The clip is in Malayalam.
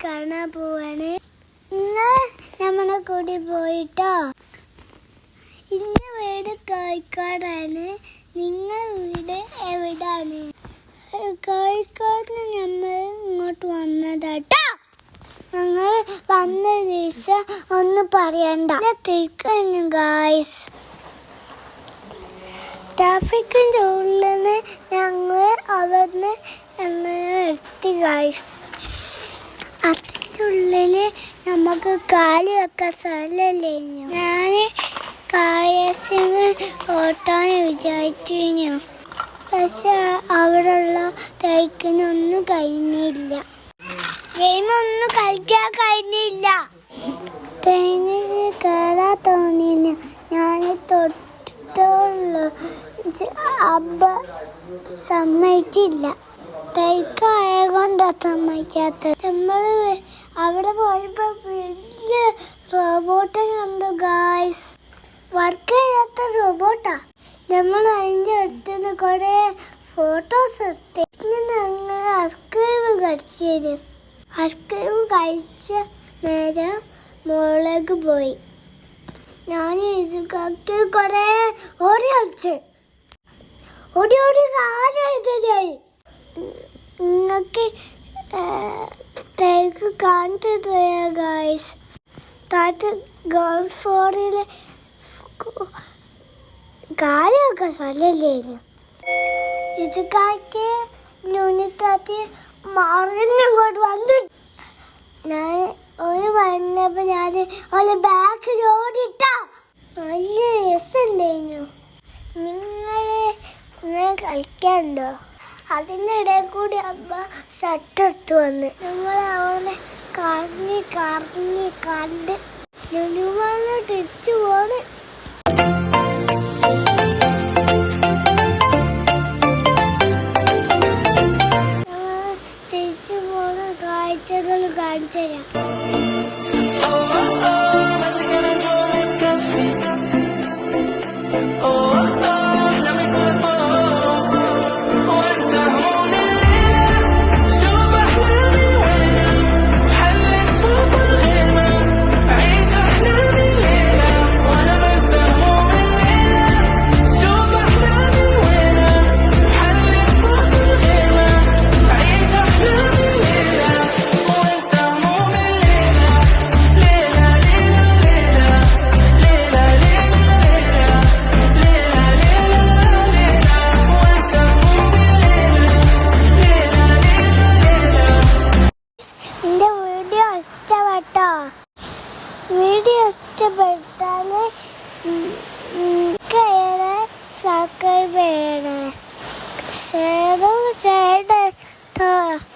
കാണാൻ പോവാണ്. നിങ്ങൾ നമ്മളെ കൂടി പോയിട്ടോ. ഇന്റെ വീട് കോഴിക്കോടാണ്. നിങ്ങൾ വീട് എവിടാണ്? കോഴിക്കോടിന് നമ്മൾ ഇങ്ങോട്ട് വന്നതാട്ടോ. ഞങ്ങൾ വന്ന ദിവസം ഒന്നും പറയണ്ട. തിരിക്കുന്നു ഗായ്സ്. ട്രാഫിക്കിൻ്റെ ഉള്ളിൽ നിന്ന് ഞങ്ങൾ അവിടുന്ന് എത്തി ഗായ്സ്. അതിൻ്റെ ഉള്ളിൽ നമുക്ക് കാല് വെക്കാൻ സ്ഥലമല്ലേ. ഞാൻ കായസിന് ഓട്ടാൻ വിചാരിച്ചു. പക്ഷെ അവിടെയുള്ള തയ്ക്കിനൊന്നും കഴിഞ്ഞില്ല. ഗെയിമൊന്നും കളിക്കാൻ കഴിഞ്ഞില്ല. ട്രെയിനിൽ കയറാൻ തോന്നിയില്ല. ഞാൻ തൊട്ടുള്ളൂ. അബ്ബ സമ്മതിച്ചില്ല. തൈക്കായ കൊണ്ടാ സമ്മതിക്കാത്തത്. നമ്മൾ അവിടെ പോയപ്പോൾ വലിയ റോബോട്ട് കണ്ടു ഗായ്സ്. വർക്ക് ചെയ്യാത്ത റോബോട്ടാ. നമ്മൾ അതിൻ്റെ അടുത്തുനിന്ന് കുറേ ഫോട്ടോസ് എടുത്ത് ഞങ്ങൾ ഐസ്ക്രീം കഴിച്ചത്. ഐസ്ക്രീം കഴിച്ച നേരം മുകളിലേക്ക് പോയി. ഞാൻ ഇത് കത്തി കുറേ ഓടി കളിച്ച് ഓടി കാര്യം ഇതായി. നിങ്ങൾക്ക് തേക്ക് കാണിച്ചു തരാം ഗായ്സ്. താഴത്ത് ഗ്രൗണ്ട് ഫ്ലോറിൽ കാര്യമൊക്കെ സ്ഥലല്ലേ. ഇത് കാക്കി ന്യൂനത്താത്തി മറിഞ്ഞങ്ങോട്ട് വന്നു. ഞാൻ ഒരു വന്നപ്പോൾ ഞാൻ ഒരു ബാക്കിൽ ഓടിട്ടോ. നല്ല രസമുണ്ടായിരുന്നു. നിങ്ങൾ കളിക്കാനുണ്ടോ? അതിനിടയിൽ കൂടി അമ്മ ഷർട്ട് എടുത്ത് വന്ന് ഞങ്ങൾ അവനെ കണ്ട് ലുലുമാളിൽ തിരിച്ചു പോണ്. തിരിച്ചു പോണ കാഴ്ചകൾ കാണിച്ചു തരാം. വീഡിയോ ഇഷ്ടപ്പെട്ടാൽ സബ്സ്ക്രൈബ് ചെയ്യണേ. ഷെയർ ചെയ്യണേ.